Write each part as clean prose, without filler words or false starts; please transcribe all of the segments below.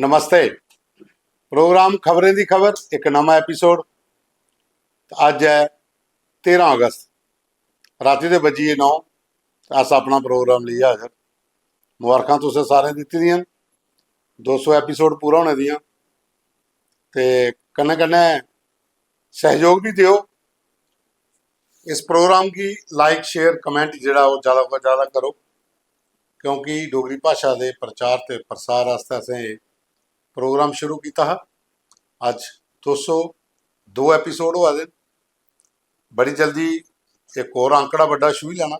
नमस्ते। प्रोग्राम खबरें दी खबर एक नवा एपीसोड। अज है 13 अगस्त, राती दे बजिए 9। अस अपना प्रोग्राम लिए हाजर। मुबारखां तुसें सारें दित्ती दियां। 200 एपीसोड पूरा होने दियां ते कन्नै कन्नै सहयोग भी दिओ। इस प्रोग्राम की लाइक शेयर कमेंट जेह्ड़ा ओह् ज़्यादा कोला ज़्यादा करो, क्योंकि डोगरी भाशा के प्रचार ते प्रसार आस्तै असें प्रोग्राम शुरू किया हा। अज 202 एपीसोड होआ दे। बड़ी जल्दी एक होर आंकड़ा बड़ा छूही लैना,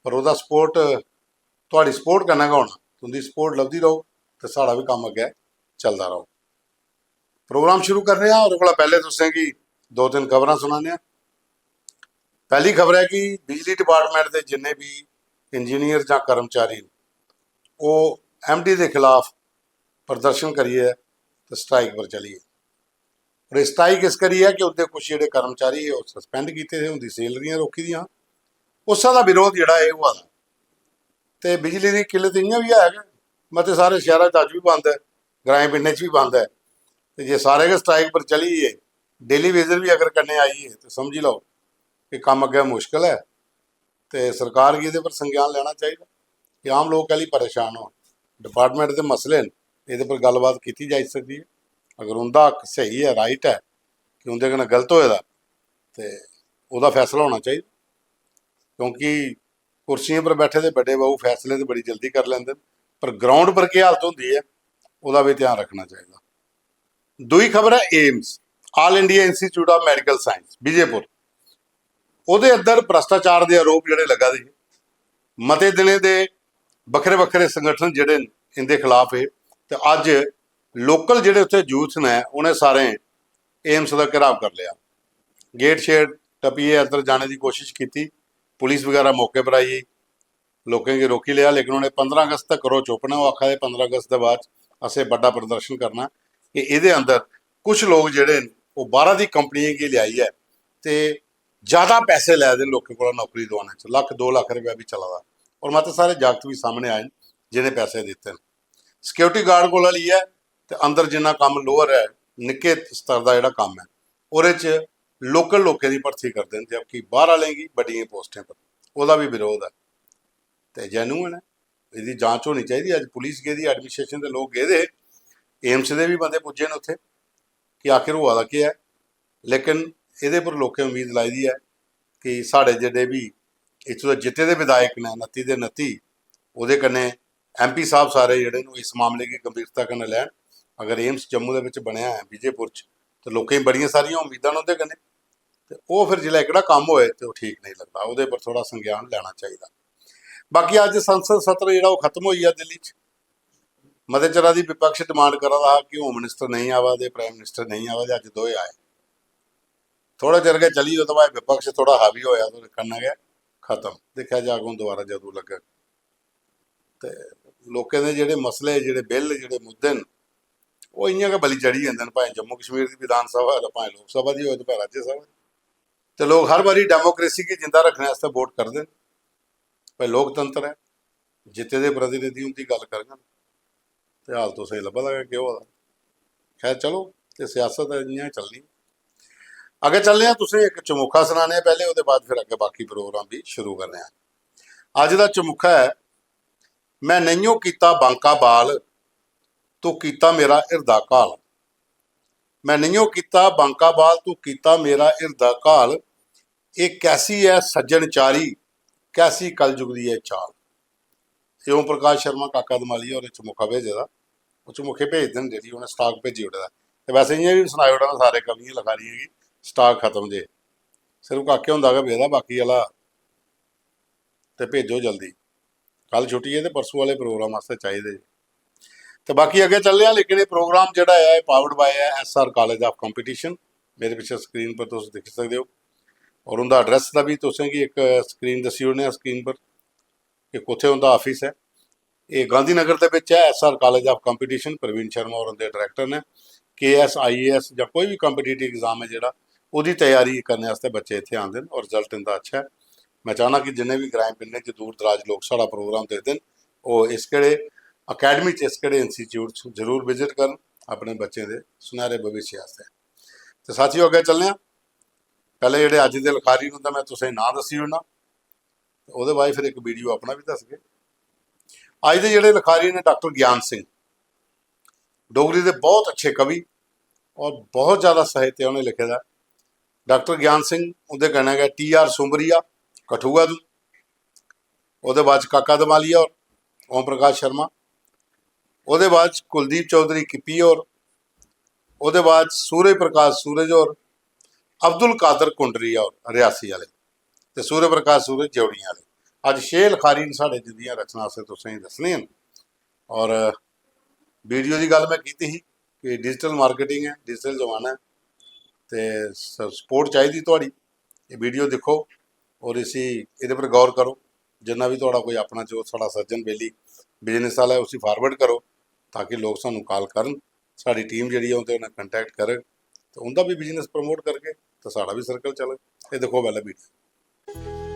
पर ओह्दा सपोर्ट तुहाड़ी सपोर्ट कन्नै गै होना। तुंदी सपोर्ट लभदी रहो तो साढ़ा भी कम्म अग्गै चलदा रहो। प्रोग्राम शुरू करने आं। ओह्दे कोला पैह्ले तुसें गी दो तिन खबरां सुनाने आं। पहली खबर है कि बिजली डिपार्टमेंट के जिन्ने भी इंजीनियर जां कर्मचारी ओह् MD के खिलाफ प्रदर्शन करिए तो स्ट्राइक पर चलिए। और स्ट्राइक इस करिए कि उनके कुछ जोड़े कर्मचारी वो सस्पेंड किए थे, उनकी सैलरियां रोकी दियां। उसका विरोध जोड़ा है हुआ तो बिजली की किल्लत इं भी है। मत सारे शहरों अज भी बंद है, ग्राएं पिंडें भी बंद है। तो जे सारे गै स्ट्राइक पर चलिए, डेली वेजर भी अगर करने आइए तो समझी लो कि कम अगे मुश्किल है। तो सरकार की ये पर संज्ञान लेना चाहिए कि आम लोग कहली परेशान हो। डिपार्टमेंट के मसले ये पर गलबात की जा सकती है। अगर उनका हक सही है, राइट है कि उनके कन्नै गलत होएदा तो वह फैसला होना चाहिए, क्योंकि कुर्सियों पर बैठे तो बड़े बहु फैसले तो बड़ी जल्दी कर लेंगे, पर ग्राउंड पर क्या हालत होंगी है वह भी ध्यान रखना चाहिए। दूई खबर है AIIMS, all India institute of medical science Vijaypur. ਉਹਦੇ अंदर भ्रष्टाचार के आरोप जोड़े लगा दे मते दिने के ਵੱਖਰੇ ਵੱਖਰੇ संगठन जोड़े इनके खिलाफ है। तो अज लोकल जोड़े उत्थे यूथ ने उन्हें सारे एम्स का घेराव कर लिया। गेट शेट टपीए अंदर जाने की कोशिश की, पुलिस वगैरह मौके पर आई, लोगों की रोकी लिया। लेकिन उन्हें 15 अगस्त तक करो चुप ने। वो आखा 15 अगस्त के बाद असें बड़ा प्रदर्शन करना कि ये अंदर कुछ लोग जोड़े वो बाहर की कंपनी की लियाई है तो ज़्यादा पैसे लै देन लोगों को नौकरी दवाने, 1 लाख 2 लाख रुपया भी चला। और मत सारे जागत भी सामने आए जिन्हें पैसे दिते हैं। सिक्योरिटी गार्ड को लिया तो अंदर जिन्ना काम लोअर है, निक्के स्तर का जोड़ा काम है, और लोकल लोगों की भर्ती करते हैं, जबकि बाहर वाले की बड़िया पोस्टें पर वह भी विरोध है। तो जैन्यून है, इसकी जांच होनी चाहिए। अज पुलिस गई, एडमिनिस्ट्रेशन के लोग गए, एम्स के भी बंदे पुजे ने उत्थे कि आखिर हुआ दा क्या है। लेकिन ये पर लोगों उम्मीद लाई दी है कि साढ़े जोड़े भी इतों जिते दे विधायक ने 29 के 29 वो MP साहब सारे जोड़े इस मामले की गंभीरता कन्नै लैन। अगर एम्स जम्मू के बनया है विजयपुर तो लोगों बड़िया सारिया उम्मीदा ने उहदे कन्नै, तो वह फिर जो एकड़ा काम होए तो ठीक नहीं लगता, वो पर थोड़ा संज्ञान लेना चाहिए। बाकी अज संसद सत्र जो खत्म हो गया दिल्ली मते चिर की विपक्ष डिमांड कर रहा कि होम मिनिस्टर नहीं आवा दे, प्राइम मिनिस्टर नहीं आवा दे। अज दोए आए, थोड़ा चिर गए चली, तो बाद विपक्ष थोड़ा हावी होया तो करना गया खत्म। देखा जागों दोबारा जदू लगे तो लोगों के जोड़े मसले जोड़े बिल जोड़े मुद्दे वो इं गै बली चढ़ी जाते हैं, भावें जम्मू कश्मीर की विधान सभा है, भावें लोक सभा की हो, भावें राज्य सभा। तो लोग हर बारी डेमोक्रेसी की जिंदा रखने वास्ते वोट करते हैं। भाई लोकतंत्र है, जिते दे प्रतिनिधि उनकी गल करन तो हाल तो सही लभा लगा कि होगा। खैर चलो, तो सियासत इं चलनी। अगे चलने तुसें एक चमुखा सुनाने पहले, वो बाद फिर अगे बाकी प्रोग्राम भी शुरू करने। अज का चमुखा है, मैं नहियों कीता बांका बाल तू कीता मेरा हिरदा घाल। मैं नहियों कीता बांका बाल तू कीता मेरा हिरदा घाल। ये कैसी है सज्जन चारी, कैसी कल जुग दी है चाल। ओम प्रकाश शर्मा काका दमाली और चमुखा भेजे दा, वो चमुखे भेज देन जी उन्हें स्टाक भेजी उड़े। तो वैसे इं भी सुनाई उड़ा सारे कवियां लिखारियां कि स्टाक खत्म जे, सिर्फ काके होंदा गै भेजदा, बाकी वाला तो भेजो जल्दी। कल छुट्टी है तो परसों वाले प्रोग्राम वास्ते चाहिए। तो बाकी अगे चलने। लेकिन ये प्रोग्राम जोड़ा है पावर्ड बाय है SR कॉलेज ऑफ कंपीटिशन। मेरे पिछले स्क्रीन पर तुम देख सकते हो, और उनका एड्रैस का भी तुसें कि एक स्क्रीन दसी उड़ने स्क्रीन पर कि कुत्थे उनका ऑफिस है। ये गांधीनगर के है SR college of competition. Praveen Sharma और उनके डायरैक्टर ने KS IAS या कोई भी कंपीटिटिव एग्जाम है जोड़ा उसकी तैयारी करने वास्ते बच्चे इतने आते हैं, और रिजल्ट इनका अच्छा है। मैं चाहना कि जिन्हें भी ग्राएं पिंडें दूर दराज लोग साड़ा प्रोग्राम देखते हैं वो इस केड़े ਅਕੈਡਮੀ 'ਚ ਇਸ ਕਿਹੜੇ ਇੰਸਟੀਚਿਊਟ 'ਚ ਜ਼ਰੂਰ ਵਿਜ਼ਿਟ ਕਰਨ ਆਪਣੇ ਬੱਚੇ ਦੇ ਸੁਨਹਿਰੇ ਭਵਿੱਖ ਵਾਸਤੇ। ਤੇ ਸਾਥੀਓ ਅੱਗੇ ਚੱਲਦੇ ਹਾਂ। ਪਹਿਲੇ ਜਿਹੜੇ ਅੱਜ ਦੇ ਲਿਖਾਰੀ ਨੂੰ ਤਾਂ ਮੈਂ ਤੁਸੀਂ ਨਾਂ ਦੱਸੀ ਹੋਣਾ, ਉਹਦੇ ਬਾਅਦ ਫਿਰ ਇੱਕ ਵੀਡੀਓ ਆਪਣਾ ਵੀ ਦੱਸ ਗਏ। ਅੱਜ ਦੇ ਜਿਹੜੇ ਲਿਖਾਰੀ ਨੇ ਡਾਕਟਰ ਗਿਆਨ ਸਿੰਘ, ਡੋਗਰੀ ਦੇ ਬਹੁਤ ਅੱਛੇ ਕਵੀ ਔਰ ਬਹੁਤ ਜ਼ਿਆਦਾ ਸਾਹਿਤ ਉਹਨੇ ਲਿਖੇ ਦਾ। ਡਾਕਟਰ ਗਿਆਨ ਸਿੰਘ ਉਹਦੇ ਕਹਿਣਾ ਹੈਗਾ TR ਸੁੰਬਰੀਆ ਕਠੂਆ ਤੋਂ, ਉਹਦੇ ਬਾਅਦ ਕਾਕਾ ਦਮਾਲੀਆ ਔਰ ਓਮ ਪ੍ਰਕਾਸ਼ ਸ਼ਰਮਾ, ਉਹਦੇ ਬਾਅਦ ਕੁਲਦੀਪ ਚੌਧਰੀ ਕਿੱਪੀ ਔਰ ਉਹਦੇ ਬਾਅਦ ਸੂਰਜ ਪ੍ਰਕਾਸ਼ ਸੂਰਜ ਔਰ ਅਬਦੁਲ ਕਾਦਰ ਕੁੰਡਰੀ ਔਰ ਰਿਆਸੀ ਵਾਲੇ ਤੇ ਸੂਰਜ ਪ੍ਰਕਾਸ਼ ਸੂਰਜ ਜੌੜੀਆਂ ਵਾਲੇ। ਅੱਜ 6 ਲਿਖਾਰੀ ਨੇ ਸਾਡੇ ਜਿੰਦੀਆਂ ਰਚਨਾ ਵਾਸਤੇ ਤੁਸੀਂ ਦੱਸਣੀਆਂ। ਔਰ ਵੀਡੀਓ ਦੀ ਗੱਲ ਮੈਂ ਕੀਤੀ ਸੀ ਕਿ ਡਿਜੀਟਲ ਮਾਰਕੀਟਿੰਗ ਹੈ, ਡਿਜੀਟਲ ਜ਼ਮਾਨਾ ਹੈ ਤੇ ਸਪੋਰਟ ਚਾਹੀਦੀ ਤੁਹਾਡੀ। ਇਹ ਵੀਡੀਓ ਦੇਖੋ ਔਰ ਇਹਦੇ ਪਰ ਗੌਰ ਕਰੋ। ਜਿੰਨਾ ਵੀ ਤੁਹਾਡਾ ਕੋਈ ਆਪਣਾ ਜੋ ਸਾਡਾ ਸੱਜਣ ਬੇਲੀ ਬਿਜ਼ਨਸ ਵਾਲਾ ਉਸੇ ਫਾਰਵਰਡ ਕਰੋ ਤਾਂ ਕਿ ਲੋਕ ਸਾਨੂੰ ਕਾਲ ਕਰਨ, ਸਾਡੀ ਟੀਮ ਜਿਹੜੀ ਹੈ ਉਹਦੇ ਨਾਲ ਕੰਟੈਕਟ ਕਰੇ ਤੇ ਉਹਦਾ ਵੀ ਬਿਜ਼ਨਸ ਪ੍ਰਮੋਟ ਕਰਕੇ ਤਾਂ ਸਾਡਾ ਵੀ ਸਰਕਲ ਚੱਲੇ। ਇਹ ਦੇਖੋ ਪਹਿਲਾਂ ਵੀਡੀਓ।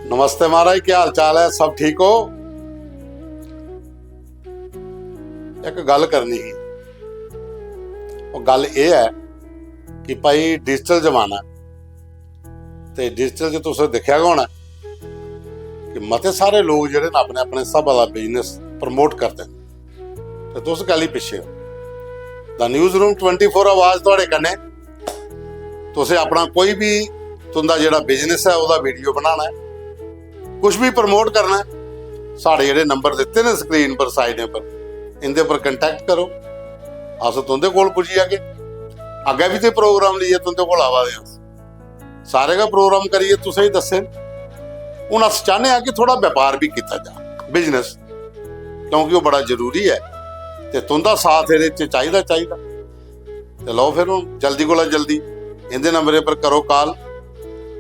ਨਮਸਤੇ ਮਹਾਰਾਜ, ਕੀ ਹਾਲ ਚਾਲ ਹੈ? ਸਭ ਠੀਕ ਹੋ? ਇੱਕ ਗੱਲ ਕਰਨੀ ਸੀ। ਉਹ ਗੱਲ ਇਹ ਹੈ ਕਿ ਭਾਈ ਡਿਜੀਟਲ ਜ਼ਮਾਨਾ ਤੇ ਡਿਜੀਟਲ 'ਚ ਤੁਸੀਂ ਦੇਖਿਆ ਹੋਣਾ ਕਿ ਮਤੇ ਸਾਰੇ ਲੋਕ ਜਿਹੜੇ ਨੇ ਆਪਣੇ ਆਪਣੇ ਸਭ ਵਾਲਾ ਬਿਜ਼ਨਸ ਪ੍ਰਮੋਟ ਕਰਦੇ ਨੇ ਤੇ ਤੁਸੀਂ ਕੱਲ ਹੀ ਪਿੱਛੇ ਹੋ। ਦਾ ਨਿਊਜ਼ ਰੂਮ 24 ਆਵਾਜ਼ ਤੁਹਾਡੇ ਕੰਨੇ। ਤੁਸੀਂ ਆਪਣਾ ਕੋਈ ਵੀ ਤੁੰਦਾ ਜਿਹੜਾ ਬਿਜ਼ਨਸ ਹੈ ਉਹਦਾ ਵੀਡੀਓ ਬਣਾਉਣਾ ਹੈ, ਕੁਝ ਵੀ ਪ੍ਰਮੋਟ ਕਰਨਾ ਹੈ, ਸਾਡੇ ਜਿਹੜੇ ਨੰਬਰ ਦਿੱਤੇ ਨੇ ਸਕਰੀਨ ਪਰ ਸਾਈਡ पर इनके पर कंटैक्ट करो। अस तुंदे कोल पुजी आगे अगे भी तो प्रोग्राम लीए तुंदे कोल आवा दे सारे का प्रोग्राम करिए तुसें ही दस्से। हुण अस चाहते हैं कि थोड़ा व्यापार भी किया जा बिजनेस, क्योंकि वो बड़ा जरूरी है ते तुंदा साथ ये चाहिए ते लो फिर हुण जल्दी कोला जल्दी इहदे नंबरे पर करो कॉल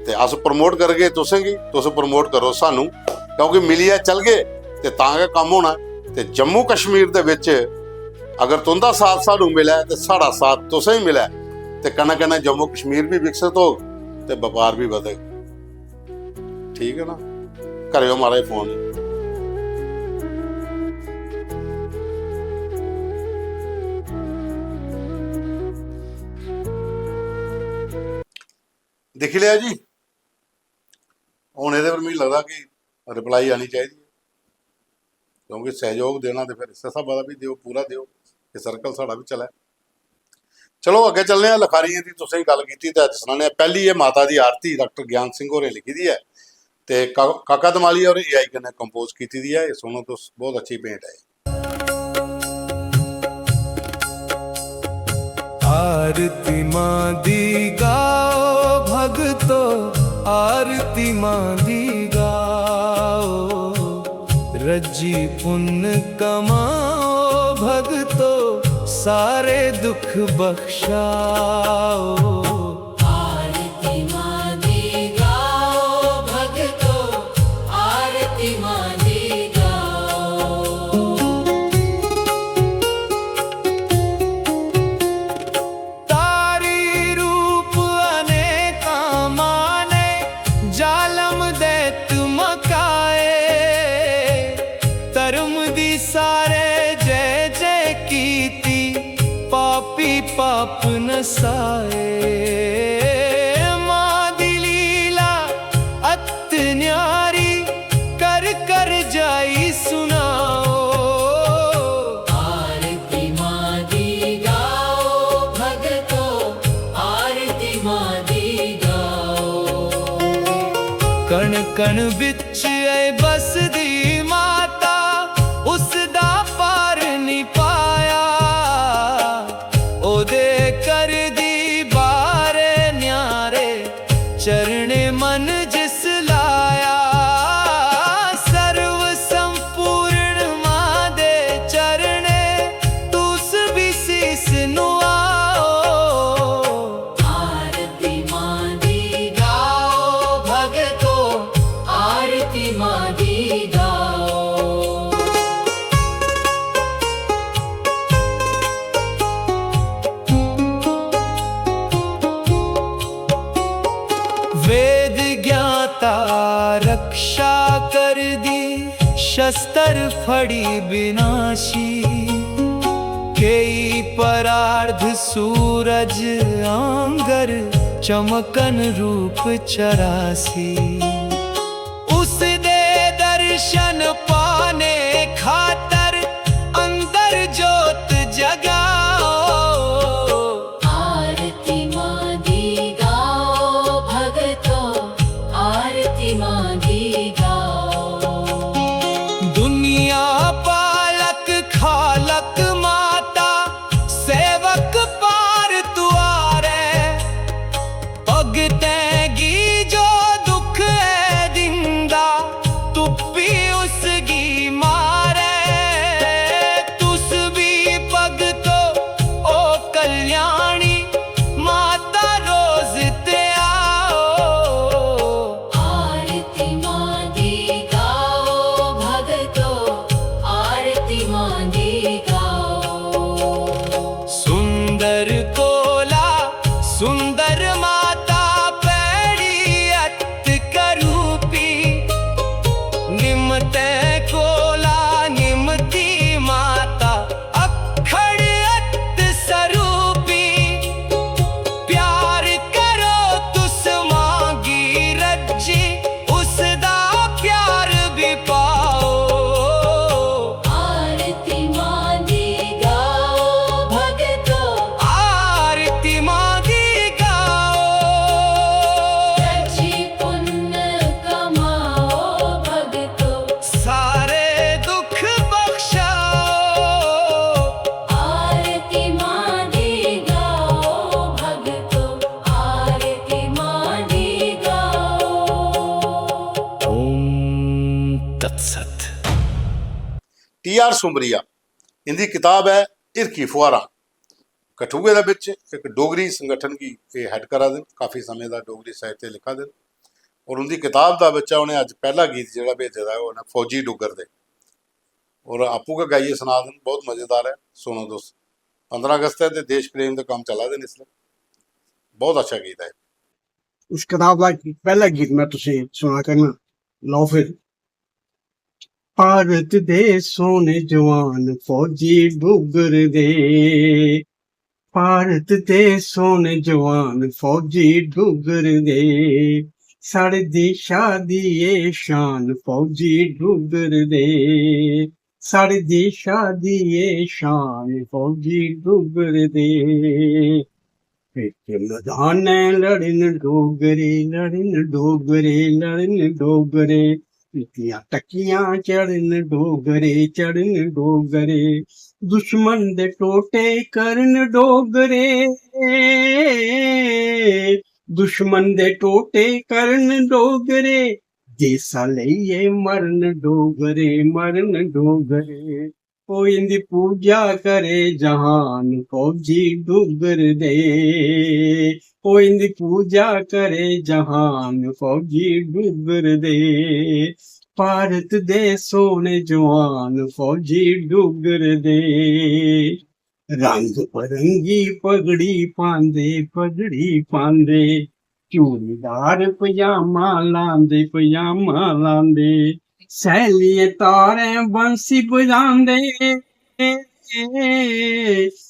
ते अस प्रमोट करगे तुसें की तुस प्रमोट करो सानू, क्योंकि मिलिए चल गए ते तां गै काम होना। ते जम्मू कश्मीर दे विच अगर तुंदा साथ सानू मिले ते साड़ा साथ तुसें ही मिले ते कन्नै कन्नै जम्मू कश्मीर भी विकसित हो ते व्यापार भी बढ़े। ठीक है ना? करियो महाराज फोन। देख लिया जी, हुण इहदे पर मैनूं लगदा कि रिप्लाई आनी चाहिए, क्योंकि सहयोग देना तो फिर इस हिसाब का भी दिओ, पूरा दिओ कि सर्कल साड़ा भी चले। चलो अगे चलने हैं। लिखारियां की तुसें गल की तो अज सुनाने। पहली है माता की आरती, डॉक्टर ज्ञान सिंह होरें लिखी दी है ते काका दमाली और AI कन्नै कंपोज की दी है। ये सुनो तो बहुत अच्छी पेंट है। आरती मां दी गाओ भगतो, आरती मां दी गाओ, रजी पुण्य कमाओ भगतो, सारे दुख बख्शाओ। आरती मां दी गाओ भगतो, आरती मां दी गाओ। तारी रूप अनेका माने, जालम दैत मकाए, धर्म दी सारे जय जय कीती, पापी पाप नसाए। मां दी लीला अत न्यारी, कर कर जाई सुनाओ। आरती मां दी गाओ भगतो, आरती मां दी गाओ। कण कण बिच ऐ बसदी माता, उसदा पार नहीं पाया, ओदे कर दी बारे न्यारे, चरणे मन जिस लाया। सर्व संपूर्ण मां दे चरणे, तुस भी सीस नुआओ। आरती मां दी गाओ भगतो, आरती मां दी गाओ। वेद ज्ञाता रक्षा कर दी, शस्त्र फड़ी विनाशी, ਪਰਾਰਧ ਸੂਰਜ ਆਂਗਰ ਚਮਕਨ ਰੂਪ 84 ਉਸ ਦੇ ਦਰਸ਼ਨ ਪਾਣੇ ਖਾਤਰ ਅੰਦਰ ਜੋਤ ਜਗਾਓ आरती माँ दी गाओ भगतो आरती माँ दी गाओ दुनिया पालक खालक माता सेवक पार तुआरे भगतें गी जो दुख है दिंदा तुप्पी उसगी मारे तुस भी भगतो ओ कल्याणी माता रोज ते आओ आरती माँ दी गाओ भगतो आरती माँ दी गाओ सुंदर कोला सुंदर माता पैड़ी अत करूपी निमते कोला निमती माता अखड़ अत स्वरूपी प्यार करो तुस मांगी रज्जी उसदा प्यार भी पाओ आरती माँ दी गाओ भगतो आरती माँ दी गाओ सच्ची पुण्य कमाओ भगतो सारे दुख बख्शाओ आरती माँ दी गाओ भगतो आरती माँ दी गाओ ओम तत्सत ਟੀ ਆਰ ਸੁੰਬਰੀਆ ਇਹਦੀ ਕਿਤਾਬ ਹੈ ਇਰਕੀ ਫੁਆਰਾ ਕਠੂਏ ਦੇ ਵਿੱਚ ਇੱਕ ਡੋਗਰੀ ਸੰਗਠਨ ਕੀ ਇਹ ਹੈਡ ਕਰਾ ਦੇਣ ਕਾਫੀ ਸਮੇਂ ਦਾ ਡੋਗਰੀ ਸਾਹਿਤ ਤੇ ਲਿਖਾ ਦੇਣ ਔਰ ਉਹਦੀ ਕਿਤਾਬ ਦਾ ਬੱਚਾ ਉਹਨੇ ਅੱਜ ਪਹਿਲਾ ਗੀਤ ਜਿਹੜਾ ਭੇਜਿਆ ਦਾ ਉਹਨੇ ਫੌਜੀ ਡੁੱਗਰ ਦੇ ਔਰ ਆਪੂ ਕਾ ਗਾਈਏ ਸੁਣਾ ਦੇਣ ਬਹੁਤ ਮਜ਼ੇਦਾਰ ਹੈ ਸੁਣੋ ਦੋਸਤ 15 ਅਗਸਤ ਹੈ ਤੇ ਦੇਸ਼ ਪ੍ਰੇਮ ਦਾ ਕੰਮ ਚਲਾ ਦੇਣ ਇਸ ਲਈ ਬਹੁਤ ਅੱਛਾ ਗੀਤ ਹੈ उस किताब का पहला गीत मैं तुझे सुना करना लो फिर भारत दे सोने जवान फौजी डुगर दे भारत दे सोने जवान फौजी डुगर दे साढ़े देशा दी ये शान फौजी डुगर दे साढ़े देशा दी ये शान फौजी डुगर दे मैदान लड़न डोगरे लड़न डोगरे इतिया टकियां चढ़न डोगरे दुश्मन दे टोटे करन डोगरे दुश्मन दे टोटे करन डोगरे देसा लइए मरन डोगरे ओ इंदी पूजा करे जहान फौजी डुगर दे ओ इंदी पूजा करे जहान फौजी डुगर दे भारत दे सोने जवान फौजी डुगर दे रंग बरंगी पगड़ी पांदे चूड़ीदार पजामा लांदे सैलिए तारे बंसी बजांदे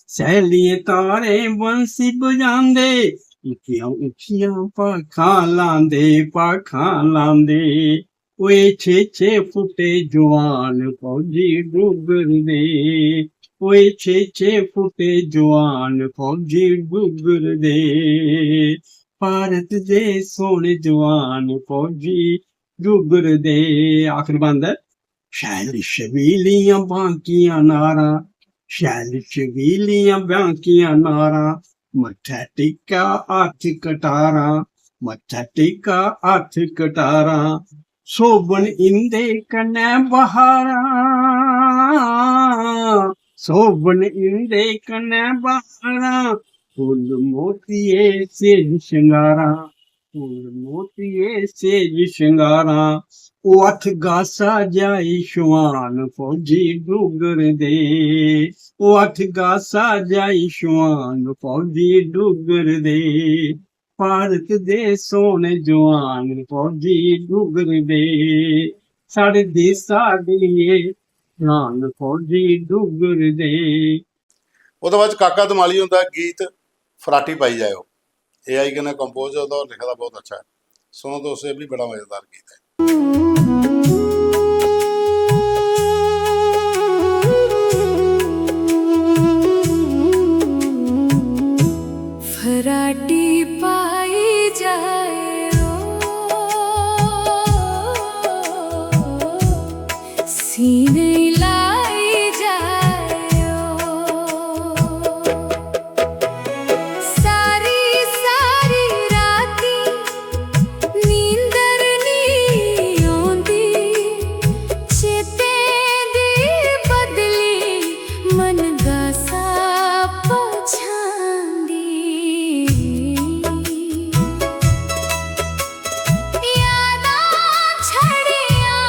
सैलिए तारे बंसी बजांदे उठियां पाखां लांदे ओए छे फुटे जवान फौजी डुगर दे ओए छे फुटे जवान फौजी डुगर दे भारत दे सोने जवान फौजी डुगर दे आखिर बंद है शैल शबीलियां बांकियां नारा शैल शबीलियां बांकियां नारा मत्था टिक्का हथ कटारा सोबन इंदे कन्नै बहारा फुल मोतिये सेज शंगारा ओ अथ गासा जाई शुआन फौजी डुगर दे ओ अथ गासा जाई शुआन फौजी डुगर दे भारत दे सोने जवान फौजी डुगर दे साढ़े देसा दिए प्राण फौजी डुगर दे ਉਹਦੇ ਬਾਅਦ 'ਚ ਕਾਕਾ ਧਮਾਲੀ ਹੁੰਦਾ ਗੀਤ ਫਰਾਟੀ ਪਾਈ ਜਾਇਓ। AI के ने कंपोज होता और लिखा बहुत अच्छा है। सुनो तो उसे भी बड़ा मजेदार गीत है। फराटी पाई जाए सीने लाई जाए सारी सारी राती नींदर नी आंदी चेते दी बदली मन गासा पछांदी यादां छड़ियां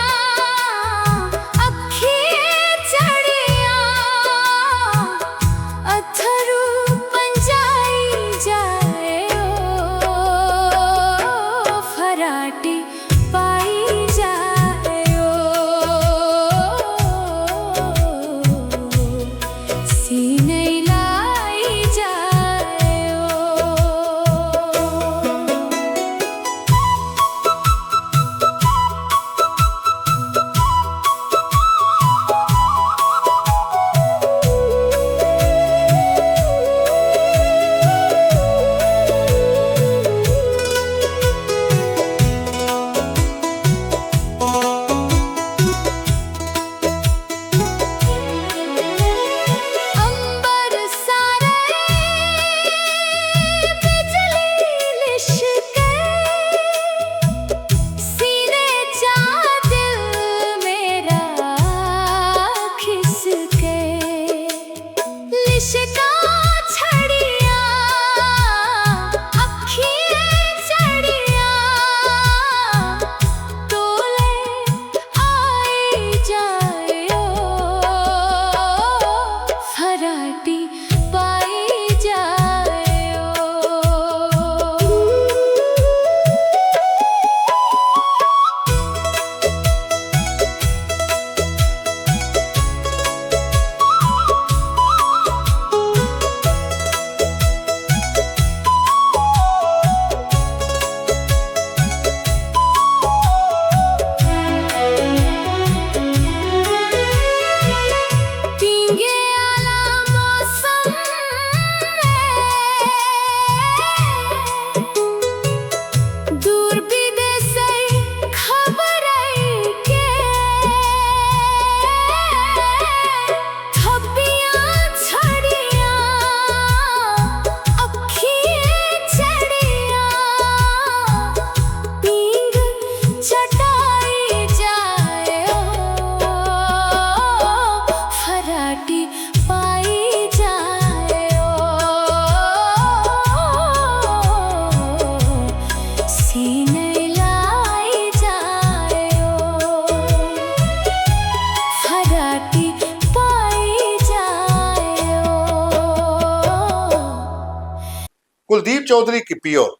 अखियां चढ़ियां अथरू पंजाई जाए फराटी पाई जाए सीने लाई जाए अंबर सारे बिजली लिशके सीने चा दिल मेरा खिसके लिशका छड़ियां अखियां चढ़ियां तोले आई जाए फराटी पाई जाए पींगे आला मौसम में दूर विदेश खबर आई के थप्पियां छड़ियां अखियां चढ़ियां पींग चटाई जाए फराटी पाई जाए सीने लाई जाए फराटी पाई जाए कुलदीप चौधरी किप्पी और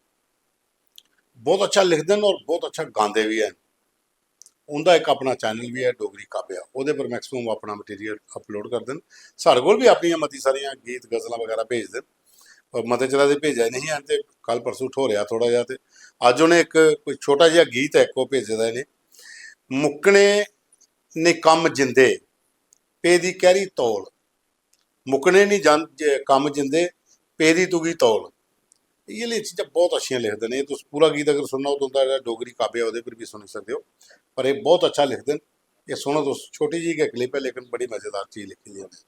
बहुत अच्छा लिखते हैं और बहुत अच्छा गाते भी हैं। उनका एक अपना चैनल भी है डोगरी काव्या, ਉਹਦੇ पर मैक्सिमम अपना मटीरियल अपलोड करते हैं। साढ़े कोल भी अपनी मती सारिया गीत गज़लां वगैरह भेजते और मते चला दे भेजा नहीं है। तो कल परसों हो रहा थोड़ा जहा, तो अज उन्हें एक कोई छोटा जिहा गीत है एक भेजे दा इन्हें, मुक्कने ने कम जिंदे पे दी कैरी तौल, मुक्कने नहीं कम जिंदे पे दी तुगी तौल। ये लिए चीज़ां बहुत अच्छियां लिखते हैं। तुम पूरा गीत अगर सुनना हो तो उनका डोगरी काव्या वो पर भी सुन सकते हो, पर ये बहुत अच्छा लिखते हैं। ये सुनो तो छोटी जी का क्लिप है लेकिन बड़ी मज़ेदार चीज़ लिखी है उन्हें।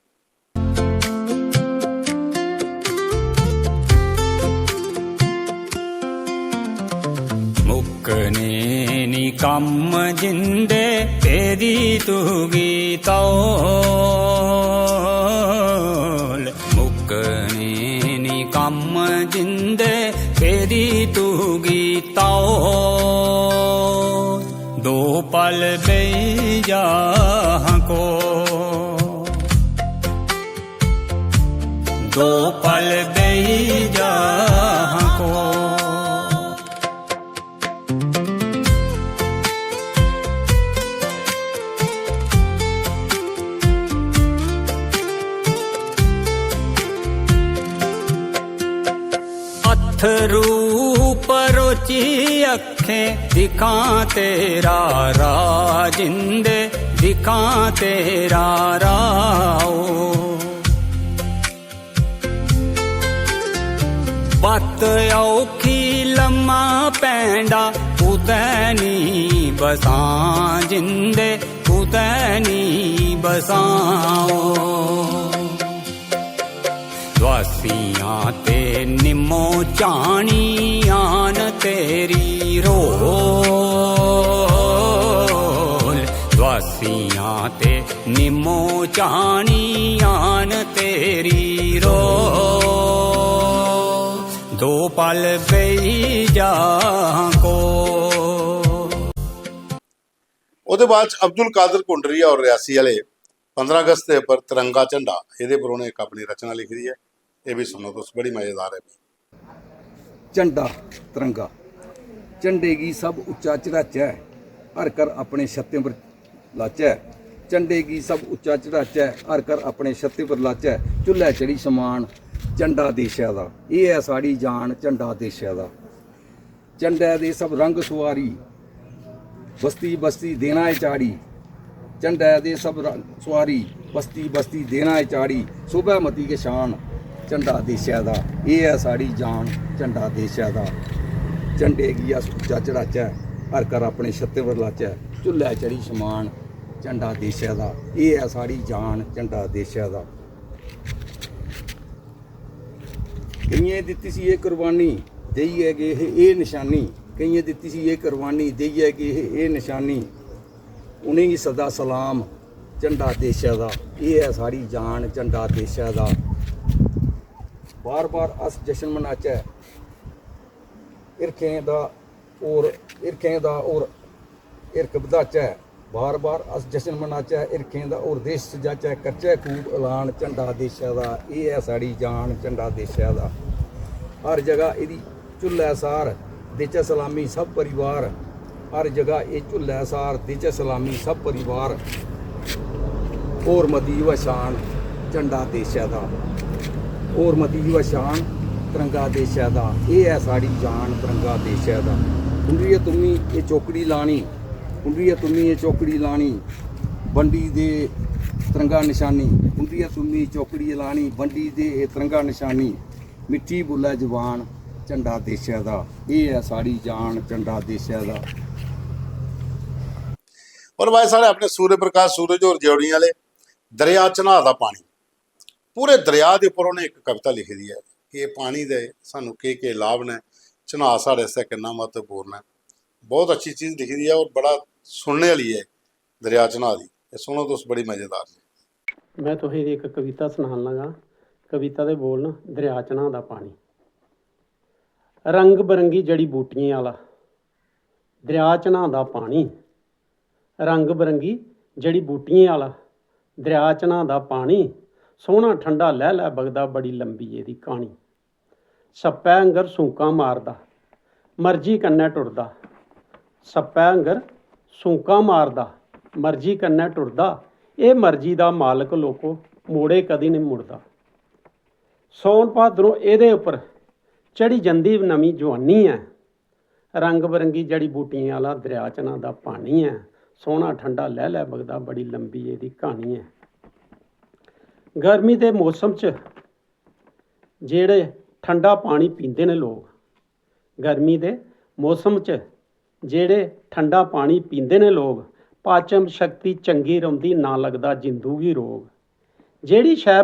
मुक्कने नी कम जिंदे तेरी तुगी तौल, मुक्कने नी कम जिंदे तेरी तुगी तौल, दो पल बेजा को, दो पल बेजा को, पत्थरू परोची अखें दिखां तेरा राजिंदे दिखां तेरा राओ बत औखी लम्मा पैंडा कुतै नी बसां जिंदे कुतै नी बसाओ दवासियां ते निम्मो चाणी आन तेरी रोल दवासियां ते निम्मो चाणी आन तेरी रोल दो पल बेई जा को ਉਹਦੇ ਬਾਅਦ 'ਚ ਅਬਦੁਲ ਕਾਦਰ ਕੁੰਡਰੀਆ ਔਰ ਰਿਆਸੀ ਵਾਲੇ 15 ਅਗਸਤ ਦੇ ਉੱਪਰ ਤਿਰੰਗਾ ਝੰਡਾ ਇਹਦੇ ਪਰ ਉਹਨੇ ਇੱਕ ਆਪਣੀ ਰਚਨਾ ਲਿਖੀ ਹੈ। ਇਹ ਵੀ ਸੁਣੋ ਤੁਸੀਂ, ਬੜੀ ਮਜ਼ੇਦਾਰ ਹੈ। ਝੰਡਾ ਤਿਰੰਗਾ ਝੰਡੇ ਕੀ ਸਭ ਉੱਚਾ ਚੜਾਚੈ ਹਰ ਕਰ ਆਪਣੇ ਛੱਤੇ ਪਰ ਲਾਚੈ ਝੰਡੇ ਕੀ ਸਭ ਉੱਚਾ ਚੜਾਚੈ ਹਰ ਕਰ ਆਪਣੇ ਛੱਤੇ ਪਰ ਲਾਚੈ ਚੁੱਲ੍ਹੇ ਚੜੀ ਸਮਾਨ ਝੰਡਾ ਦੇਸ਼ਾਂ ਦਾ ਇਹ ਹੈ ਸਾਡੀ ਜਾਨ ਝੰਡਾ ਦੇਸ਼ਾਂ ਦਾ ਝੰਡੇ ਦੇ ਸਭ ਰੰਗ ਸਵਾਰੀ ਬਸਤੀ ਬਸਤੀ ਦੇਣਾ ਹੈ ਚਾੜੀ ਝੰਡੇ ਦੇ ਸਭ ਰੰਗ ਸਵਾਰੀ ਬਸਤੀ ਬਸਤੀ ਦੇਣਾ ਹੈ ਚਾੜੀ ਸੁਬਹ ਮਤੀ ਕੇ ਸ਼ਾਨ ਝੰਡਾ ਦੇਸ਼ਾਂ ਦਾ ਇਹ ਹੈ ਸਾਡੀ ਜਾਨ ਝੰਡਾ ਦੇਸ਼ਾਂ ਦਾ ਝੰਡੇ ਕੀ ਅਸ ਉੱਚਾ ਚੜਾਚੈ ਹਰ ਕਰ ਆਪਣੇ ਛੱਤੇ ਪਰ ਲਾਚੈ ਚੁੱਲ੍ਹੇ ਚੜੀ ਸਮਾਨ ਝੰਡਾ ਦੇਸ਼ਾਂ ਦਾ ਇਹ ਹੈ ਸਾਡੀ ਜਾਨ ਝੰਡਾ ਦੇਸ਼ਾਂ ਦਾ ਕਈਆਂ ਦਿੱਤੀ ਸੀ ਇਹ ਕੁਰਬਾਨੀ ਦੇਈ ਹੈ ਕਿ ਇਹ ਨਿਸ਼ਾਨੀ ਕਈਆਂ ਦਿੱਤੀ ਸੀ ਇਹ ਕੁਰਬਾਨੀ ਦੇਈ ਹੈ ਕਿ ਇਹ ਨਿਸ਼ਾਨੀ ਉਨੇ ਹੀ ਸਦਾ ਸਲਾਮ ਝੰਡਾ ਦੇਸ਼ਾਂ ਦਾ ਇਹ ਹੈ ਸਾਡੀ ਜਾਨ ਝੰਡਾ ਦੇਸ਼ਾਂ ਦਾ ਬਾਰ ਬਾਰ ਅਸ ਜਸ਼ਨ ਮਨਾਚੈ ਇਰਖੇ ਦਾ ਔਰ ਇਰਕ ਵਧਾਚੈ ਬਾਰ ਬਾਰ ਅਸ ਜਸ਼ਨ ਮਨਾਚੈ ਇਰਖੇ ਦਾ ਔਰ ਦੇਸ਼ ਸਜਾਚੈ ਕਰਚੈ ਖੂਬ ਐਲਾਨ ਝੰਡਾ ਦੇਸ਼ਾਂ ਦਾ ਇਹ ਹੈ ਸਾਡੀ ਜਾਨ ਝੰਡਾ ਦੇਸ਼ਾਂ ਦਾ ਹਰ ਜਗ੍ਹਾ ਇਹਦੀ ਝੁੱਲ੍ਹੇ ਸਾਰ ਦੇਚੈ ਸਲਾਮੀ ਸਭ ਪਰਿਵਾਰ ਹਰ ਜਗ੍ਹਾ ਇਹ ਝੁੱਲ੍ਹੇ ਸਾਰ ਦੇਚੈ ਸਲਾਮੀ ਸਭ ਪਰਿਵਾਰ ਔਰ ਮਦੀ ਵ ਸ਼ਾਨ ਝੰਡਾ ਦੇਸ਼ਾਂ ਦਾ ਔਰ ਮਦੀ ਵ ਸ਼ਾਨ ਤਿਰੰਗਾ ਦੇਸ਼ਾਂ ਦਾ ਇਹ ਹੈ ਸਾਡੀ ਜਾਨ ਤਿਰੰਗਾ ਦੇਸ਼ਾਂ ਦਾ ਕੁੰਡਰੀਏ ਤੁਮੀ ਇਹ ਚੌਕੜੀ ਲਾਣੀ ਕੁੰਡਰੀਏ ਤੁਮੀ ਇਹ ਚੌਕੜੀ ਲਾਣੀ ਬੰਡੀ ਦੇ ਤਿਰੰਗਾ ਨਿਸ਼ਾਨੀ ਕੁੰਡਰੀਏ ਤੁਮੀ ਚੌਕੜੀ ਲਾਣੀ ਬੰਡੀ ਦੇ ਇਹ ਤਿਰੰਗਾ ਨਿਸ਼ਾਨੀ ਮਿੱਠੀ ਬੁੱਲਾ ਜਵਾਨ ਝੰਡਾ ਦੇਸ਼ਾਂ ਦਾ ਇਹ ਹੈ ਸਾਡੀ ਜਾਨ ਝੰਡਾ ਦੇਸ਼ਾਂ ਦਾ ਔਰ ਭਾਈ ਸਾਰੇ ਆਪਣੇ ਸੂਰਜ ਪ੍ਰਕਾਸ਼ ਸੂਰਜ ਔਰ ਜੋੜੀਆਂ ਵਾਲੇ ਦਰਿਆ ਚਨਾਹ ਦਾ ਪਾਣੀ ਪੂਰੇ ਦਰਿਆ ਦੇ ਉੱਪਰ ਉਹਨੇ ਇੱਕ ਕਵਿਤਾ ਲਿਖੀ ਦੀ ਹੈ ਕਿ ਇਹ ਪਾਣੀ ਦੇ ਸਾਨੂੰ ਕੀ ਲਾਭ ਨੇ ਚਨਾਹ ਸਾਡੇ ਵਾਸਤੇ ਕਿੰਨਾ ਮਹੱਤਵਪੂਰਨ ਹੈ। ਬਹੁਤ ਅੱਛੀ ਚੀਜ਼ ਲਿਖੀ ਦੀ ਹੈ ਔਰ ਬੜਾ ਸੁਣਨੇ ਵਾਲੀ ਹੈ ਦਰਿਆ ਚਨਾਹ ਦੀ। ਇਹ ਸੁਣੋ ਤੁਸੀਂ, ਬੜੀ ਮਜ਼ੇਦਾਰ ਹੈ। ਮੈਂ ਤੁਹਾਨੂੰ ਇੱਕ ਕਵਿਤਾ ਸੁਣਾਉਣ ਲੱਗਾ। ਕਵਿਤਾ ਦੇ ਬੋਲ ਨਾ ਦਰਿਆ ਚਨਾਹ ਦਾ ਪਾਣੀ। ਰੰਗ ਬਰੰਗੀ ਜੜੀ ਬੂਟੀਆਂ ਵਾਲਾ ਦਰਿਆ ਚਨਾਹ ਦਾ ਪਾਣੀ ਰੰਗ ਬਰੰਗੀ ਜੜੀ ਬੂਟੀਆਂ ਵਾਲਾ ਦਰਿਆ ਚਨਾਹ ਦਾ ਪਾਣੀ ਸੋਹਣਾ ਠੰਡਾ ਲੈ ਲੈ ਬਗਦਾ ਬੜੀ ਲੰਬੀ ਇਹਦੀ ਕਹਾਣੀ ਸੱਪੈ ਅੰਗਰ ਸੂਕਾਂ ਮਾਰਦਾ ਮਰਜੀ ਕੰਨੇ ਟੁਰਦਾ ਸੱਪੈ ਅੰਗਰ ਸੂਕਾਂ ਮਾਰਦਾ ਮਰਜੀ ਕੰਨੇ ਟੁਰਦਾ ਇਹ ਮਰਜੀ ਦਾ ਮਾਲਕ ਲੋਕੋ ਮੋੜੇ ਕਦੀ ਨਹੀਂ ਮੁੜਦਾ ਸੌਣ ਭਾਦਰੋਂ ਇਹਦੇ ਉੱਪਰ ਚੜੀ ਜਾਂਦੀ ਨਵੀਂ ਜਵਾਨੀ ਹੈ ਰੰਗ ਬਰੰਗੀ ਜੜੀ ਬੂਟੀਆਂ ਵਾਲਾ ਦਰਿਆ ਚਨਾਹ ਦਾ ਪਾਣੀ ਹੈ ਸੋਹਣਾ ਠੰਡਾ ਲੈ ਲੈ ਬਗਦਾ ਬੜੀ ਲੰਬੀ ਇਹਦੀ ਕਹਾਣੀ ਹੈ। ਗਰਮੀ ਦੇ ਮੌਸਮ 'ਚ ਜਿਹੜੇ ਠੰਡਾ ਪਾਣੀ ਪੀਂਦੇ ਨੇ ਲੋਕ ਗਰਮੀ ਦੇ ਮੌਸਮ 'ਚ ਜਿਹੜੇ ਠੰਡਾ ਪਾਣੀ ਪੀਂਦੇ ਨੇ ਲੋਕ ਪਾਚਨ ਸ਼ਕਤੀ ਚੰਗੀ ਰਹਿੰਦੀ ਨਾ ਲੱਗਦਾ ਜ਼ਿੰਦਗੀ ਰੋਗ ਜਿਹੜੀ ਸ਼ੈ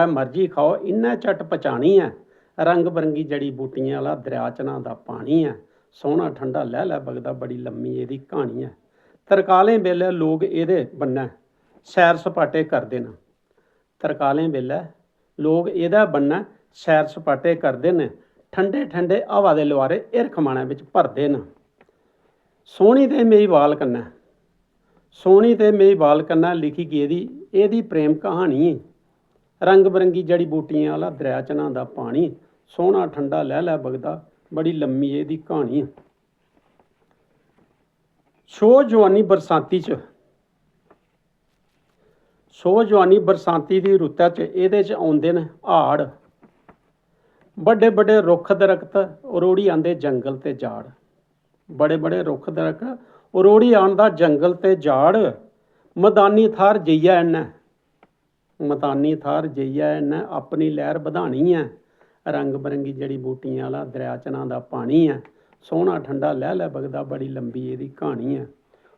ਮਰਜ਼ੀ ਖਾਓ ਇੰਨਾ ਝਟ ਪਚਾਣੀ ਹੈ ਰੰਗ ਬਰੰਗੀ ਜੜੀ ਬੂਟੀਆਂ ਵਾਲਾ ਦਰਿਆ ਚਨਾਹ ਦਾ ਪਾਣੀ ਹੈ ਸੋਹਣਾ ਠੰਡਾ ਲੈ ਲੈ ਬਗਦਾ ਬੜੀ ਲੰਮੀ ਇਹਦੀ ਕਹਾਣੀ ਹੈ। ਤਰਕਾਲੇ ਵੇਲੇ ਲੋਕ ਇਹਦੇ ਬੰਨਾ ਸੈਰ ਸਪਾਟੇ ਕਰਦੇ ਨੇ ਤਰਕਾਲੇ ਵੇਲੇ ਲੋਕ ਇਹਦਾ ਬੰਨਾ ਸੈਰ ਸਪਾਟੇ ਕਰਦੇ ਨੇ ਠੰਡੇ ਠੰਡੇ ਹਵਾ ਦੇ ਲਵਾਰੇ ਇਰਖਮਾਣੇ ਵਿੱਚ ਭਰਦੇ ਨੇ ਸੋਹਣੀ ਤੇ ਮੇਰੀ ਵਾਲ ਕੰਨਾ ਲਿਖੀ ਗਈ ਇਹਦੀ ਪ੍ਰੇਮ ਕਹਾਣੀ ਰੰਗ ਬਰੰਗੀ ਜੜੀ ਬੂਟੀਆਂ ਵਾਲਾ ਦਰਿਆ ਚਨਾਹ ਦਾ ਪਾਣੀ ਸੋਹਣਾ ਠੰਡਾ ਲੈ ਲੈ ਬਗਦਾ ਬੜੀ ਲੰਮੀ ਇਹਦੀ ਕਹਾਣੀ ਸੋ ਜਵਾਨੀ ਬਰਸਾਂਤੀ ਦੀ ਰੁੱਤਾਂ 'ਚ ਇਹਦੇ 'ਚ ਆਉਂਦੇ ਨੇ ਹਾੜ ਵੱਡੇ ਵੱਡੇ ਰੁੱਖ ਦਰਖਤ ਉਰੋੜੀ ਆਂਦੇ ਜੰਗਲ ਤੇ ਝਾੜ। ਬੜੇ ਬੜੇ ਰੁੱਖ ਦਰਖਤ ਉਰੋੜੀ ਆਂਦਾ ਜੰਗਲ ਤੇ ਝਾੜ। ਮੈਦਾਨੀ ਥਾਰ ਜਈਆ ਐਨ, ਮੈਦਾਨੀ ਥਾਰ ਜਈਆ ਐਨ, ਆਪਣੀ ਲਹਿਰ ਵਧਾਣੀ ਹੈ। ਰੰਗ ਬਰੰਗੀ ਜੜੀ ਬੂਟੀਆਂ ਵਾਲਾ ਦਰਿਆ ਚਨਾਂ ਦਾ ਪਾਣੀ ਹੈ। ਸੋਹਣਾ ਠੰਡਾ ਲੈ ਲੈ ਬਗਦਾ, ਬੜੀ ਲੰਬੀ ਇਹਦੀ ਕਹਾਣੀ ਹੈ।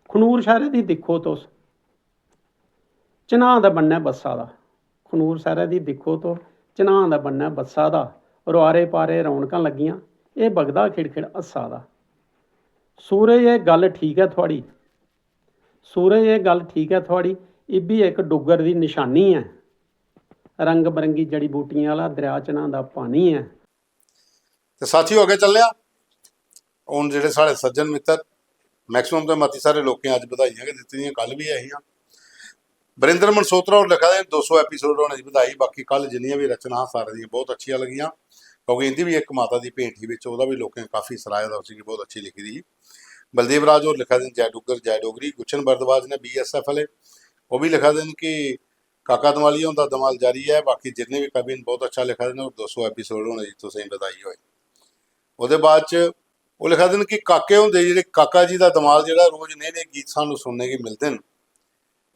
ਖਨੂਰ ਸ਼ਹਿਰੇ ਦੀ ਦਿਖੋ ਤੁਸ, ਚਨਾਹ ਦਾ ਬੰਨਾ ਬੱਸਾ ਦਾ। ਖਨੂਰ ਸ਼ਹਿਰੇ ਦੀ ਦਿਖੋ ਤੋਂ ਚਨਾਹ ਦਾ ਬੰਨਾ ਬੱਸਾ ਦਾ। ਰੁਆਰੇ ਪਾਰੇ ਰੌਣਕਾਂ ਲੱਗੀਆਂ, ਇਹ ਬਗਦਾ ਖਿੜਖਿੜ ਅੱਸਾ ਦਾ। ਸੂਰਜ ਇਹ ਗੱਲ ਠੀਕ ਹੈ ਤੁਹਾਡੀ, ਸੂਰਜ ਇਹ ਗੱਲ ਠੀਕ ਹੈ ਤੁਹਾਡੀ, ਇਹ ਵੀ ਇੱਕ ਡੁੱਗਰ ਦੀ ਨਿਸ਼ਾਨੀ ਹੈ। ਰੰਗ ਬਰੰਗੀ ਜੜੀ ਬੂਟੀਆਂ ਵਾਲਾ ਦਰਿਆ ਚਨਾਂ ਦਾ ਪਾਣੀ ਹੈ। ਤੇ ਸਾਥੀਓ ਅੱਗੇ ਚੱਲਿਆ ਹੁਣ ਜਿਹੜੇ ਸਾਡੇ ਸੱਜਣ ਮਿੱਤਰ ਮੈਕਸਿਮਮ ਤੇ ਮਤੀ ਸਾਰੇ ਲੋਕਾਂ ਅੱਜ ਵਧਾਈਆਂ ਕਿ ਦਿੱਤੀਆਂ, ਕੱਲ ਵੀ ਆਈਆਂ। ਵਰਿੰਦਰ ਮਨਸੋਤਰਾ ਹੋਰ ਲਿਖਿਆ 200 ਐਪੀਸੋਡ ਹੋਣੇ ਦੀ ਵਧਾਈ। ਬਾਕੀ ਕੱਲ ਜਿੰਨੀਆਂ ਵੀ ਰਚਨਾ ਸਾਰੇ ਦੀਆਂ ਬਹੁਤ ਅੱਛੀਆਂ ਲੱਗੀਆਂ, ਕਿਉਂਕਿ ਇਹਦੀ ਵੀ ਇੱਕ ਮਾਤਾ ਦੀ ਭੇਂਟ ਹੀ ਵਿੱਚ, ਉਹਦਾ ਵੀ ਲੋਕਾਂ ਨੇ ਕਾਫੀ ਸਰਾਇਆ ਦਾ ਸੀ ਕਿ ਬਹੁਤ ਅੱਛੀ ਲਿਖੀ ਦੀ। ਬਲਦੇਵ ਰਾਜ ਹੋਰ ਲਿਖਿਆ ਜੈ ਡੁੱਗਰ ਜੈ ਡੋਗਰੀ। ਗੁਸ਼ਨ ਬਰਦਵਾਜ ਨੇ BSF ਵਾਲੇ ਉਹ ਵੀ ਲਿਖਿਆ ਦੇਣ ਕਿ ਕਾਕਾ ਦਮਾਲੀ ਹੁੰਦਾ ਦਮਾਲ ਜਾਰੀ ਹੈ। ਬਾਕੀ ਜਿੰਨੇ ਵੀ ਕਵੀ ਨੇ ਬਹੁਤ ਅੱਛਾ ਲਿਖਿਆ ਦੇਣ, 200 ਐਪੀਸੋਡ ਹੋਣੇ ਜੀ ਤੁਸੀਂ ਵਧਾਈ ਹੋਏ। ਉਹਦੇ ਬਾਅਦ ਚ ਉਹ ਲਿਖਿਆ ਦੇਣ ਕਿ ਕਾਕੇ ਹੁੰਦੇ ਜਿਹੜੇ ਕਾਕਾ ਜੀ ਦਾ ਦਮਾਲ ਜਿਹੜਾ ਰੋਜ਼ ਨਏ ਨਏ ਗੀਤ ਸਾਨੂੰ ਸੁਣਨੇ ਕੀ ਮਿਲਦੇ ਨੇ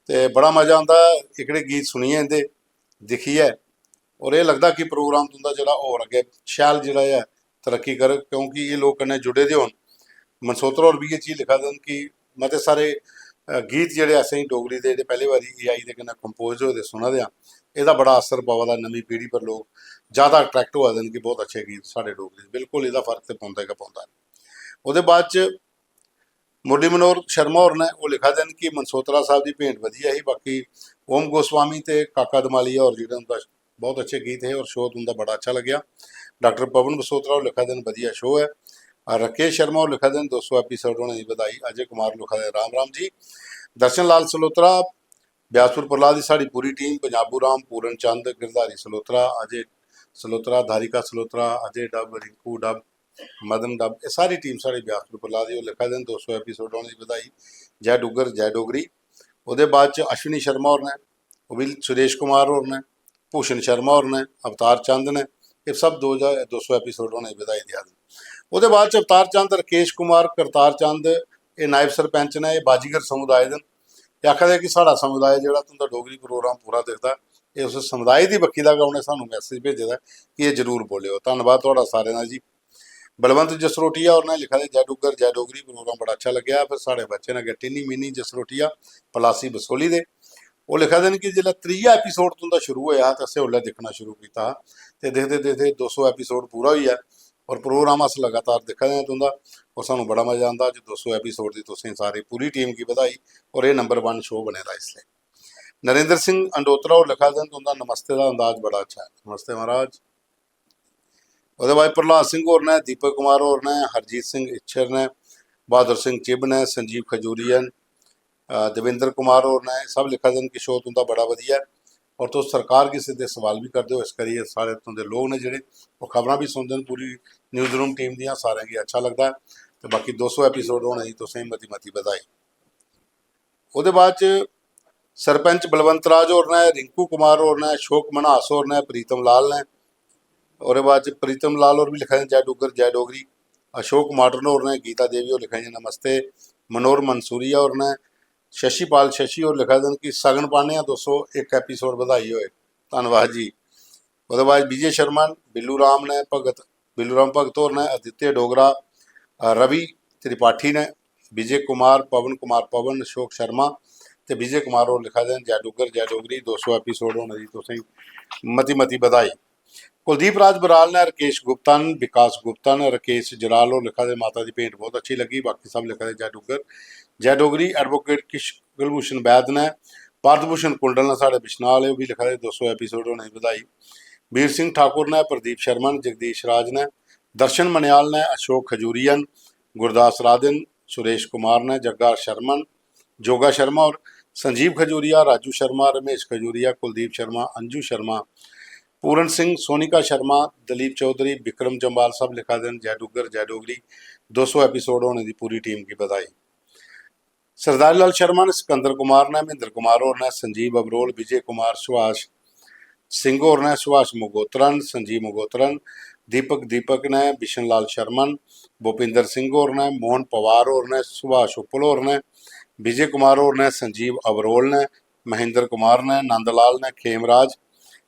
ਤੇ ਬੜਾ ਮਜ਼ਾ ਆਉਂਦਾ। ਇਕੜੇ ਗੀਤ ਸੁਣੀਏ ਇਹਦੇ ਦਿਖੀਏ, ਔਰ ਇਹ ਲੱਗਦਾ ਕਿ ਪ੍ਰੋਗਰਾਮ ਤੁੰਦਾ ਜਿਹੜਾ ਹੋਰ ਅੱਗੇ ਸ਼ੈਲ ਜਿਹੜਾ ਹੈ ਤਰੱਕੀ ਕਰ, ਕਿਉਂਕਿ ਇਹ ਲੋਕ ਨੇ ਜੁੜੇ ਦੇ ਹੋਣ। ਮਨਸੋਤਰਾ ਔਰ ਵੀ ਇਹ ਚੀਜ਼ ਲਿਖਾ ਦੇਣ ਕਿ ਮਤੇ ਸਾਰੇ ਗੀਤ ਜਿਹੜੇ ਐਸੇ ਹੀ ਡੋਗਰੀ ਦੇ ਜਿਹੜੇ ਪਹਿਲੀ ਵਾਰੀ AI ਦੇ ਕਿੰਨਾ ਕੰਪੋਜ਼ ਹੋਏ ਦੇ ਸੁਣਾ ਦੇ ਆ, ਇਹਦਾ ਬੜਾ ਅਸਰ ਪਵਦਾ ਨਵੀਂ ਪੀੜ੍ਹੀ ਪਰ ਲੋਕ ਜ਼ਿਆਦਾ ਅਟਰੈਕਟ ਹੋ ਜਾਂਦੇ ਕਿ ਬਹੁਤ ਅੱਛੇ ਗੀਤ ਸਾਡੇ ਡੋਗਰੀ। ਬਿਲਕੁਲ ਇਹਦਾ ਫਰਕ ਤੇ ਪਾਉਂਦਾ ਹੈਗਾ ਪਾਉਂਦਾ। ਉਹਦੇ ਬਾਅਦ ਚ ਮੁਰਲੀ ਮਨੋਹਰ ਸ਼ਰਮਾ ਹੋਰ ਨੇ ਉਹ ਲਿਖਾ ਦੇਣ ਕਿ ਮਨਸੋਤਰਾ ਸਾਹਿਬ ਦੀ ਭੇਂਟ ਵਧੀਆ ਸੀ। ਬਾਕੀ ਓਮ ਗੋਸਵਾਮੀ ਤੇ ਕਾਕਾ ਦਮਾਲੀਆ ਔਰ ਜਿਹੜਾ ਹੁੰਦਾ ਬਹੁਤ ਅੱਛੇ ਗੀਤ ਹੈ ਔਰ ਸ਼ੋਅ ਤੁੰਦਾ ਬੜਾ ਅੱਛਾ ਲੱਗਿਆ। ਡਾਕਟਰ ਪਵਨ ਬਸੋਤਰਾ ਉਹ ਲਿਖਾ ਦੇਣ ਵਧੀਆ ਸ਼ੋਅ ਹੈ। राकेश शर्मा और लिखा दें 200 एपीसोड होने की बधाई। अजय कुमार लिखा दें राम राम जी। दर्शन लाल सलोत्रा ब्यासपुर प्रहलाद की साड़ी पूरी टीम, पंजाबू राम, पूरन चंद, गिरधारी सलोत्रा, अजय सलोत्रा, धारिका सलोत्रा, अजय डब, रिंकू डब, मदन डब, ये सारी टीम साड़ी ब्यासपुर प्रहलाद की लिखा दें 200 एपीसोड होने की बधाई। जय डुगर जय डोगरी। ਉਹਦੇ ਬਾਅਦ ਚ ਅਸ਼ਵਨੀ ਸ਼ਰਮਾ ਹੋਰ ਨੇ, ਉਹ ਵੀ ਸੁਰੇਸ਼ ਕੁਮਾਰ ਹੋਰ ਨੇ, ਭੂਸ਼ਣ ਸ਼ਰਮਾ ਹੋਰ ਨੇ, ਅਵਤਾਰ ਚੰਦ ਨੇ, ਇਹ ਸਭ 200 ਐਪੀਸੋਡ ਹੋਣੇ ਦੀ ਵਧਾਈ ਦਿਆ। ਉਹਦੇ ਬਾਅਦ ਚ ਅਵਤਾਰ ਚੰਦ, ਰਕੇਸ਼ ਕੁਮਾਰ, ਕਰਤਾਰ ਚੰਦ ਇਹ ਨਾਇਬ ਸਰਪੰਚ ਨੇ, ਇਹ ਬਾਜੀਗਰ ਸਮੁਦਾਇ ਦੇ। ਇਹ ਆਖਦੇ ਕਿ ਸਾਡਾ ਸਮੁਦਾਇ ਜਿਹੜਾ ਤੁੰਦਾ ਡੋਗਰੀ ਪ੍ਰੋਗਰਾਮ ਪੂਰਾ ਦੇਖਦਾ, ਇਹ ਉਸ ਸਮੁਦਾਇ ਦੀ ਬੱਖੀ ਦਾ ਉਹਨੇ ਸਾਨੂੰ ਮੈਸੇਜ ਭੇਜਿਆ ਕਿ ਇਹ ਜ਼ਰੂਰ ਬੋਲਿਓ। ਧੰਨਵਾਦ ਤੁਹਾਡਾ ਸਾਰਿਆਂ ਦਾ ਜੀ। बलवंत जसरोटिया और ने लिखा है जय डुगर जय डोगरी प्रोग्राम बड़ा अच्छा लग्या। फिर साढ़े बच्चे ने टिनी मिनी जसरोटिया पलासी बसोली दे वो लिखा देन कि जिसला 3 एपीसोड तुंदा शुरू होया तो असें उसले दिखना शुरू किया तो देखते देखते 200 एपीसोड पूरा हुई है और प्रोग्राम अस लगातार दिखा दें तुंदा और सानू बड़ा मजा आता। जो 200 एपीसोड की तुसीं सारी पूरी टीम की बधाई और ये नंबर 1 शो बनेगा। इसलिए नरेंद्र सिंह अंडोत्रा और लिखा देन तुंदा नमस्ते का अंदाज बड़ा अच्छा है। नमस्ते महाराज। ਉਹਦੇ ਬਾਅਦ ਪ੍ਰਹਲਾਦ ਸਿੰਘ ਹੋਰ ਨੇ, ਦੀਪਕ ਕੁਮਾਰ ਹੋਰ ਨੇ, ਹਰਜੀਤ ਸਿੰਘ ਇੱਛਰ ਨੇ, ਬਹਾਦਰ ਸਿੰਘ ਚਿਬ ਨੇ, ਸੰਜੀਵ ਖਜੂਰੀਅਨ, देवेंद्र कुमार और ने सब लिखा दिन कि शो तुंदा बड़ा वधिया और तो सरकार की सीधे सवाल भी करते हो। इस करिए सारे तुंदे लोग ने जेडे वो खबरां भी सुनते हैं पूरी न्यूज़ रूम टीम दियां सारे की अच्छा लगता है। तो बाकी 200 एपीसोड होने की तो सही मती मती बधाई। ਉਹਦੇ ਬਾਅਦ ਚ सरपंच बलवंत राज और ने, रिंकू कुमार और ने, अशोक मनास और ने, प्रीतम लाल ने। और बाद प्रीतम लाल और भी लिखा है जय डुगर जय डोगरी। अशोक मॉडर्न और ने, गीता देवी और लिखा है नमस्ते। मनोहर मंसूरिया और ने, शशिपाल शशि और लिखा दिन कि सगन पाने 201 एपीसोड बधाई होए। धन्यवाद जी। वो बाद विजय शर्मा, बिल्लू राम ने, बिल्लू राम भगत और ने, आदित्य डोगरा, रवि त्रिपाठी ने, विजय कुमार पवन, अशोक शर्मा तो विजय कुमार और लिखा दिन जय डुगर जय डोगरी। 200 एपीसोड होने की तो सही मती मती बधाई। कुलदीप राज बराल ने, राकेश गुप्ता ने, विकास गुप्ता ने, राकेश जराल और लिखा दे माता की भेंट बहुत अच्छी लगी। बाकी सब लिखा दे जय डुगर जय डोगरी। एडवोकेट कुलभूषण बैद ने, भारत भूषण कुंडल ने साढ़े बिश्नाल भी लिखा दे 200 एपीसोड होने की बधाई। वीर सिंह ठाकुर ने, प्रदीप शर्मा ने, जगदीश राज ने, दर्शन मनियाल ने, अशोक खजूरियन, गुरदास राधन, सुरेश कुमार ने, जग्गा शर्मन, जोगा शर्मा और संजीव खजूरिया, राजू शर्मा, रमेश खजूरिया, कुलदीप शर्मा, अंजू शर्मा, पूरन सिंह, सोनिका शर्मा, दलीप चौधरी, विक्रम जम्बाल सब लिखा दें जय डुगर जय डोगरी। 200 एपीसोड होने की पूरी टीम की बधाई। सरदार लाल शर्मा ने, सिकंदर कुमार ने, महेंद्र कुमार और ने, संजीव अबरोल, विजय कुमार, सुभाष ਸਿੰਘ होर ने सुभाष मगोत्रन, संजीव मगोत्रन, दीपक ने बिशन लाल शर्मन, भूपिंदर सिंह होर ने, मोहन पवार होर ने, सुभाष उपल होर ने, विजय कुमार होर ने, संजीव अबरोल ने, महेंद्र कुमार ने, नंदलाल ने, खेमराज,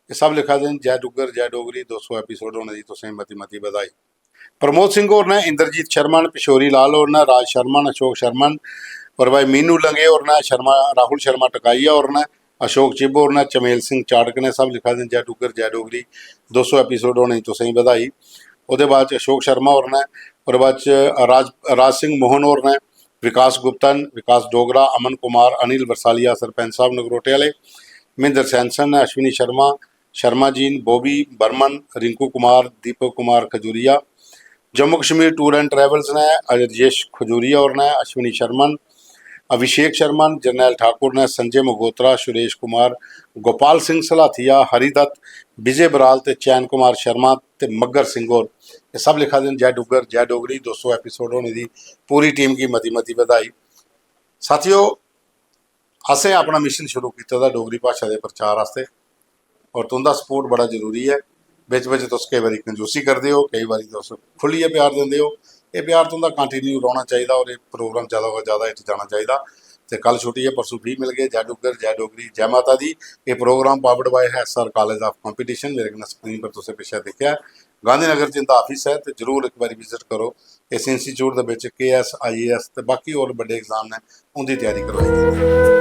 ये सब लिखा देन जय डुग्गर जय डोगरी 200 एपीसोड होने की तुसें मती मती बधाई। प्रमोद सिंह होर ने, इंद्रजीत शर्मन, पिशोरी लाल होर ने, राज शर्मन, अशोक शर्मन और भाई मीनू लंगे होर ने, शर्मा राहुल शर्मा टकाइया होर ने, अशोक चिब होर ने, चमेल सिंह चाड़क ने, सब लिखा देन जय डुग्गर जय डोगरी 200 एपीसोड होने की तुसें बधाई। ਉਹਦੇ ਬਾਅਦ अशोक शर्मा होर ने, और बाद राज सिंह मोहन होर ने, विकास गुप्तन, विकास डोगरा, अमन कुमार, अनिल बरसालिया सरपंच साहब नगरोटे वाले, महेंद्र सैनसन ने, अश्विनी शर्मा, शर्मा जीन, Bobby Burman, Rinku Kumar, Deepak Kumar Khajuria, Jammu Kashmir tour and travels ने, राजेश खजूरिया और ने, अश्विनी शर्मन, अभिषेक शर्मन, जरनैल ठाकुर ने, संजय मगोत्रा, सुरेश कुमार, गोपाल सिंह सलाथिया, हरिदत्त, विजय बराल ते चैन कुमार शर्मा ते मगर सिंह होर, ये सब लिखा देन जय डुग्गर जय डोगरी 200 एपीसोड होने की पूरी टीम की मती मती बधाई। साथियों, असें अपना मिशन शुरू किया डोगरी भाषा के प्रचार वास्ते और तुंदा सपोर्ट बड़ा जरूरी है। बिच बिच तुस कई बारी कंजूसी करते हो, कई बारी तुस खुल्लिए प्यार देंदे हो, ये प्यार तुंदा कंटिन्यू रहना चाहिए और ये प्रोग्राम ज़्यादा तो ज़्यादा इट जाना चाहिए। तो कल छुट्टी है, परसों भी मिल गए। जय डुग्गर जय डोगरी जय माता दी। ये programme powered by SR college of competition. मेरे कन्नै स्क्रीन पर तुसें पिच्छे दिक्खेआ गांधीनगर च इंदा ऑफिस है, तो जरूर एक बार विजिट करो। इस इंस्टीट्यूट के KS IAS ते बाकी होर बड़े एग्जाम ने उनकी तैयारी करवाई।